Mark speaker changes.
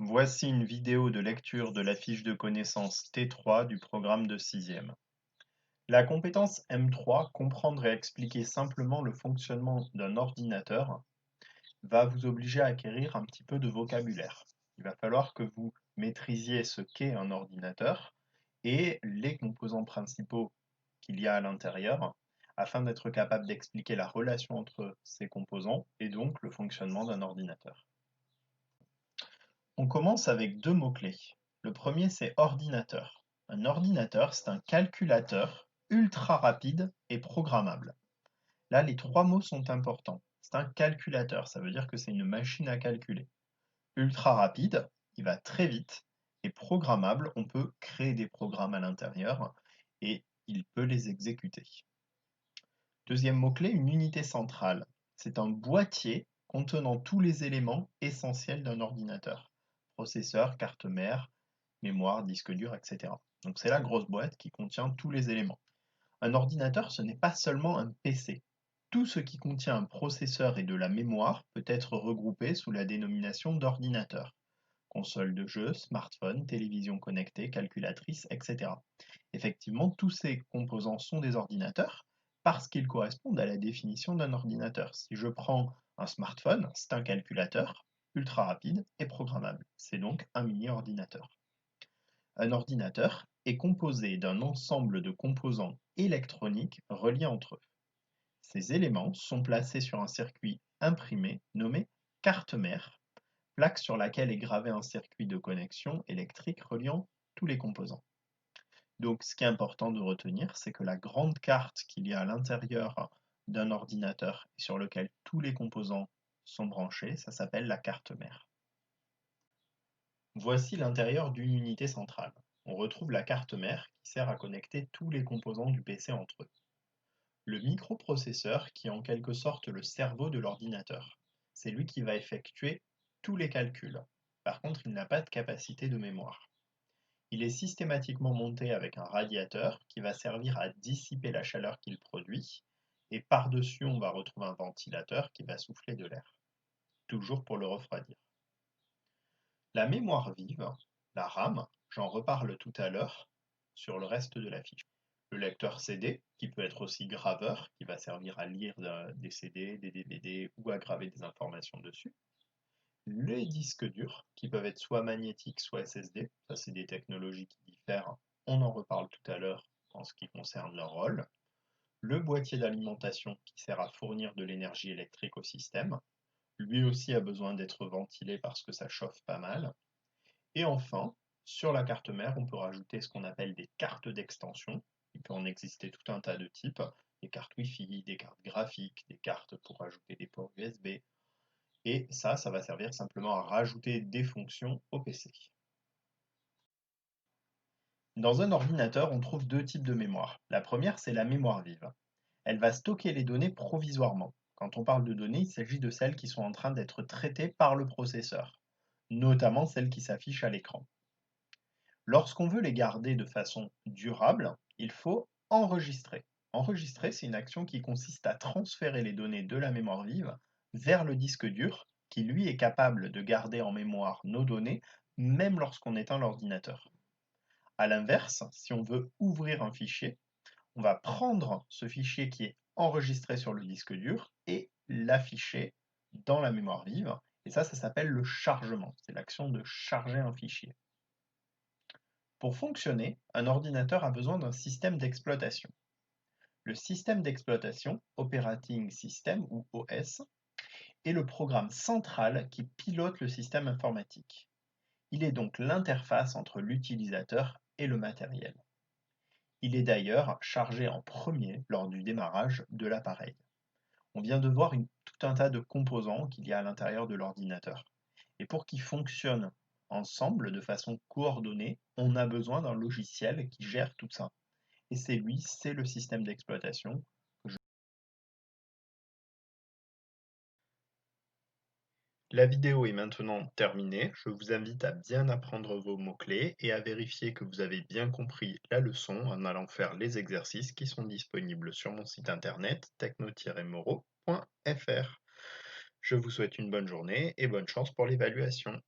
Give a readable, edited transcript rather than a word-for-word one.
Speaker 1: Voici une vidéo de lecture de la fiche de connaissances T3 du programme de 6e. La compétence M3, comprendre et expliquer simplement le fonctionnement d'un ordinateur, va vous obliger à acquérir un petit peu de vocabulaire. Il va falloir que vous maîtrisiez ce qu'est un ordinateur et les composants principaux qu'il y a à l'intérieur, afin d'être capable d'expliquer la relation entre ces composants et donc le fonctionnement d'un ordinateur. On commence avec deux mots-clés. Le premier, c'est ordinateur. Un ordinateur, c'est un calculateur ultra rapide et programmable. Là, les trois mots sont importants. C'est un calculateur, ça veut dire que c'est une machine à calculer. Ultra rapide, il va très vite, et programmable, on peut créer des programmes à l'intérieur et il peut les exécuter. Deuxième mot-clé, une unité centrale. C'est un boîtier contenant tous les éléments essentiels d'un ordinateur. Processeur, carte mère, mémoire, disque dur, etc. Donc c'est la grosse boîte qui contient tous les éléments. Un ordinateur, ce n'est pas seulement un PC. Tout ce qui contient un processeur et de la mémoire peut être regroupé sous la dénomination d'ordinateur. Console de jeu, smartphone, télévision connectée, calculatrice, etc. Effectivement, tous ces composants sont des ordinateurs parce qu'ils correspondent à la définition d'un ordinateur. Si je prends un smartphone, c'est un calculateur ultra rapide et programmable. C'est donc un mini-ordinateur. Un ordinateur est composé d'un ensemble de composants électroniques reliés entre eux. Ces éléments sont placés sur un circuit imprimé nommé carte mère, plaque sur laquelle est gravé un circuit de connexion électrique reliant tous les composants. Donc ce qui est important de retenir, c'est que la grande carte qu'il y a à l'intérieur d'un ordinateur et sur lequel tous les composants sont branchés, ça s'appelle la carte mère. Voici l'intérieur d'une unité centrale. On retrouve la carte mère qui sert à connecter tous les composants du PC entre eux. Le microprocesseur qui est en quelque sorte le cerveau de l'ordinateur. C'est lui qui va effectuer tous les calculs. Par contre, il n'a pas de capacité de mémoire. Il est systématiquement monté avec un radiateur qui va servir à dissiper la chaleur qu'il produit, et par-dessus on va retrouver un ventilateur qui va souffler de l'air, toujours pour le refroidir. La mémoire vive, la RAM, j'en reparle tout à l'heure sur le reste de la fiche. Le lecteur CD, qui peut être aussi graveur, qui va servir à lire des CD, des DVD ou à graver des informations dessus. Les disques durs, qui peuvent être soit magnétiques, soit SSD, ça c'est des technologies qui diffèrent, on en reparle tout à l'heure en ce qui concerne leur rôle. Le boîtier d'alimentation qui sert à fournir de l'énergie électrique au système, lui aussi a besoin d'être ventilé parce que ça chauffe pas mal. Et enfin, sur la carte mère, on peut rajouter ce qu'on appelle des cartes d'extension. Il peut en exister tout un tas de types, des cartes Wi-Fi, des cartes graphiques, des cartes pour ajouter des ports USB, et ça va servir simplement à rajouter des fonctions au PC. Dans un ordinateur, on trouve deux types de mémoire. La première, c'est la mémoire vive. Elle va stocker les données provisoirement. Quand on parle de données, il s'agit de celles qui sont en train d'être traitées par le processeur, notamment celles qui s'affichent à l'écran. Lorsqu'on veut les garder de façon durable, il faut enregistrer. Enregistrer, c'est une action qui consiste à transférer les données de la mémoire vive vers le disque dur, qui lui est capable de garder en mémoire nos données, même lorsqu'on éteint l'ordinateur. A l'inverse, si on veut ouvrir un fichier, on va prendre ce fichier qui est enregistré sur le disque dur et l'afficher dans la mémoire vive. Et ça s'appelle le chargement. C'est l'action de charger un fichier. Pour fonctionner, un ordinateur a besoin d'un système d'exploitation. Le système d'exploitation, Operating System ou OS, est le programme central qui pilote le système informatique. Il est donc l'interface entre l'utilisateur et le matériel. Il est d'ailleurs chargé en premier lors du démarrage de l'appareil. On vient de voir tout un tas de composants qu'il y a à l'intérieur de l'ordinateur. Et pour qu'ils fonctionnent ensemble de façon coordonnée, on a besoin d'un logiciel qui gère tout ça. Et c'est le système d'exploitation. La vidéo est maintenant terminée. Je vous invite à bien apprendre vos mots-clés et à vérifier que vous avez bien compris la leçon en allant faire les exercices qui sont disponibles sur mon site internet techno-moreau.fr. Je vous souhaite une bonne journée et bonne chance pour l'évaluation.